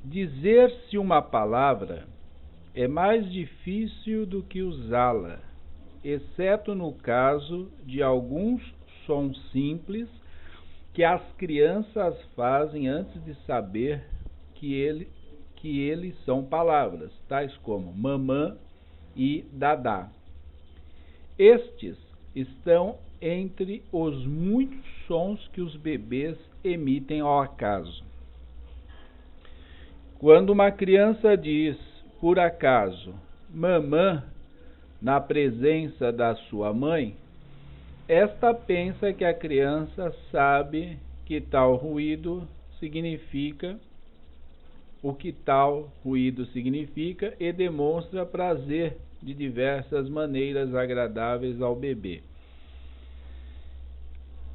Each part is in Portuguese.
Dizer-se uma palavra é mais difícil do que usá-la, exceto no caso de alguns sons simples que as crianças fazem antes de saber que eles são palavras, tais como mamã e dadá. Estes estão entre os muitos sons que os bebês emitem ao acaso. Quando uma criança diz, por acaso, mamã, na presença da sua mãe, esta pensa que a criança sabe que tal ruído significa o que tal ruído significa e demonstra prazer de diversas maneiras agradáveis ao bebê.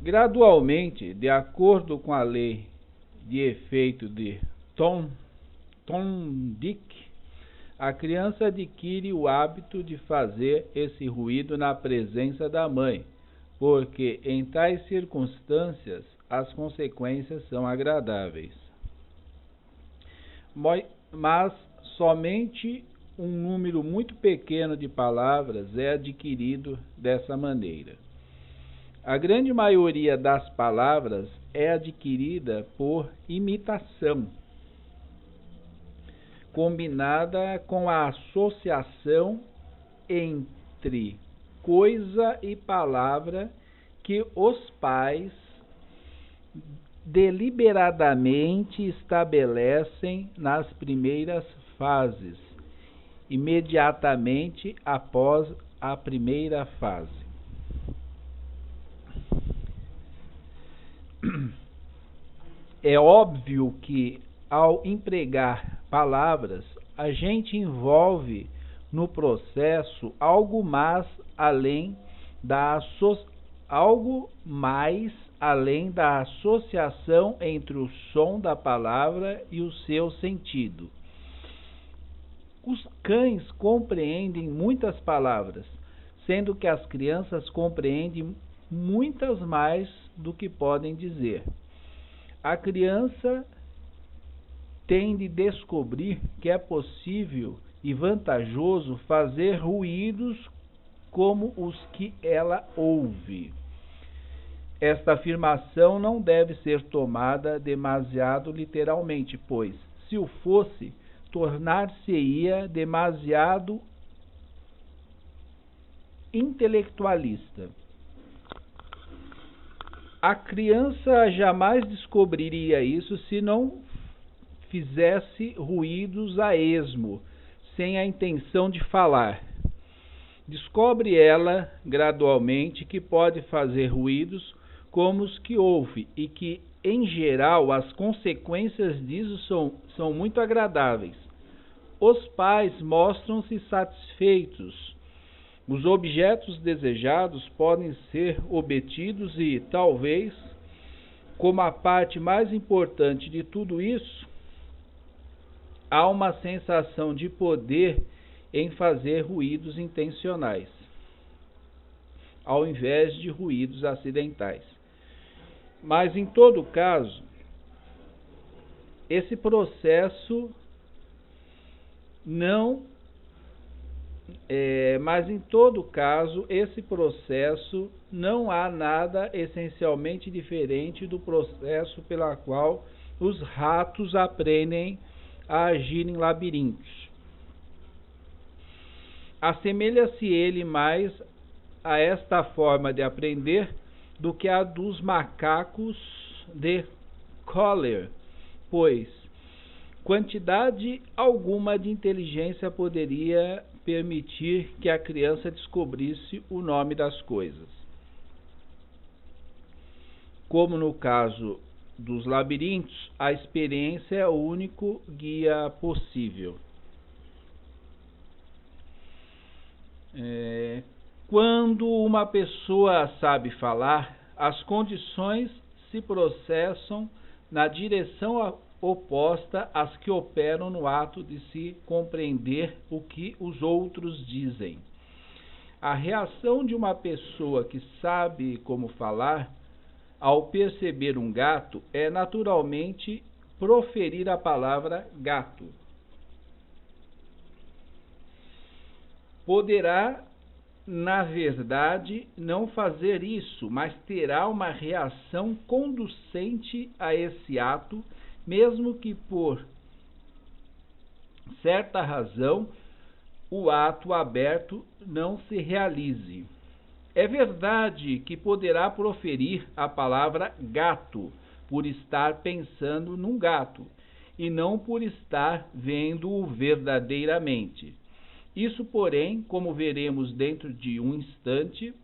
Gradualmente, de acordo com a lei de efeito de Thorndike, a criança adquire o hábito de fazer esse ruído na presença da mãe, porque em tais circunstâncias as consequências são agradáveis. Mas somente um número muito pequeno de palavras é adquirido dessa maneira. A grande maioria das palavras é adquirida por imitação, combinada com a associação entre coisa e palavra que os pais deliberadamente estabelecem nas primeiras fases, imediatamente após a primeira fase. É óbvio que, ao empregar palavras, a gente envolve no processo algo mais além da associação entre o som da palavra e o seu sentido. Os cães compreendem muitas palavras, sendo que as crianças compreendem muitas mais do que podem dizer. A criança tem de descobrir que é possível e vantajoso fazer ruídos como os que ela ouve. Esta afirmação não deve ser tomada demasiado literalmente, pois, se o fosse, tornar-se-ia demasiado intelectualista. A criança jamais descobriria isso se não fizesse ruídos a esmo, sem a intenção de falar. Descobre ela, gradualmente, que pode fazer ruídos como os que ouve e que, em geral, as consequências disso são muito agradáveis. Os pais mostram-se satisfeitos. Os objetos desejados podem ser obtidos e, talvez, como a parte mais importante de tudo isso, há uma sensação de poder em fazer ruídos intencionais, ao invés de ruídos acidentais. Mas, em todo caso, esse processo não há nada essencialmente diferente do processo pela qual os ratos aprendem a agir em labirintos. Assemelha-se ele mais a esta forma de aprender do que a dos macacos de Collier, pois quantidade alguma de inteligência poderia permitir que a criança descobrisse o nome das coisas. Como no caso dos labirintos, a experiência é o único guia possível. Quando uma pessoa sabe falar, as condições se processam na direção oposta às que operam no ato de se compreender o que os outros dizem. A reação de uma pessoa que sabe como falar, ao perceber um gato, é naturalmente proferir a palavra gato. Poderá, na verdade, não fazer isso, mas terá uma reação conducente a esse ato, mesmo que por certa razão o ato aberto não se realize. É verdade que poderá proferir a palavra gato por estar pensando num gato e não por estar vendo-o verdadeiramente. Isso, porém, como veremos dentro de um instante,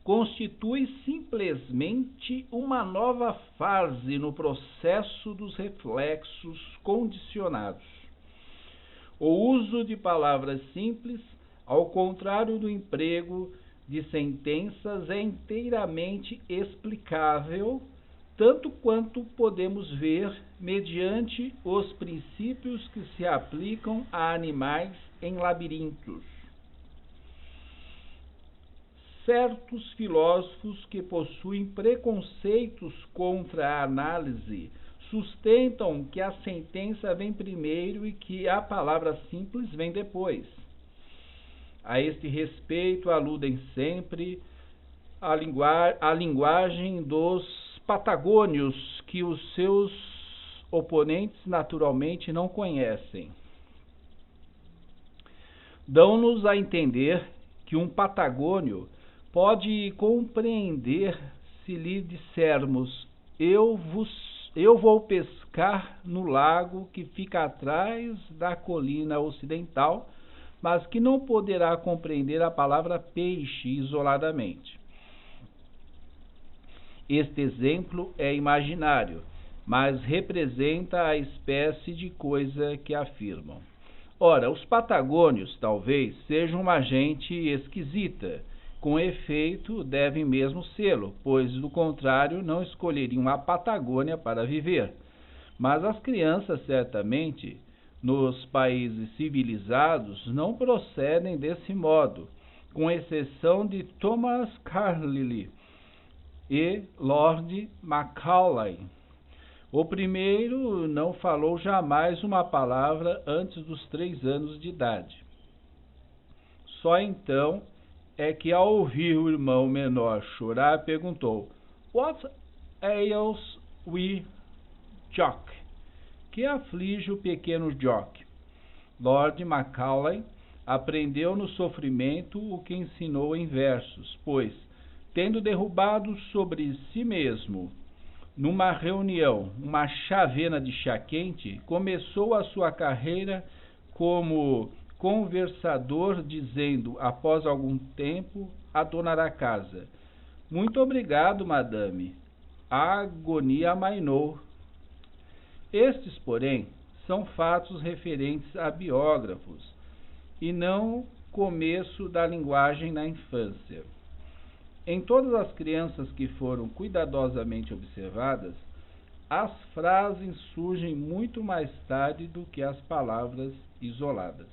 constitui simplesmente uma nova fase no processo dos reflexos condicionados. O uso de palavras simples, ao contrário do emprego de sentenças, é inteiramente explicável, tanto quanto podemos ver mediante os princípios que se aplicam a animais em labirintos. Certos filósofos que possuem preconceitos contra a análise sustentam que a sentença vem primeiro e que a palavra simples vem depois. A este respeito, aludem sempre à linguagem dos patagônios, que os seus oponentes naturalmente não conhecem. Dão-nos a entender que um patagônio pode compreender se lhe dissermos: eu vou pescar no lago que fica atrás da colina ocidental, mas que não poderá compreender a palavra peixe isoladamente. Este exemplo é imaginário, mas representa a espécie de coisa que afirmam. Ora, os patagônios talvez sejam uma gente esquisita. Com efeito, devem mesmo sê-lo, pois, do contrário, não escolheriam a Patagônia para viver. Mas as crianças, certamente, nos países civilizados, não procedem desse modo, com exceção de Thomas Carlyle e Lord Macaulay. O primeiro não falou jamais uma palavra antes dos 3 anos de idade. Só então é que, ao ouvir o irmão menor chorar, perguntou: "What ails we, Jock? Que aflige o pequeno Jock?" Lord Macaulay aprendeu no sofrimento o que ensinou em versos, pois, tendo derrubado sobre si mesmo, numa reunião, uma chávena de chá quente, começou a sua carreira como conversador, dizendo, após algum tempo, à dona da casa: "Muito obrigado, madame. A agonia amainou." Estes, porém, são fatos referentes a biógrafos e não começo da linguagem na infância. Em todas as crianças que foram cuidadosamente observadas, as frases surgem muito mais tarde do que as palavras isoladas.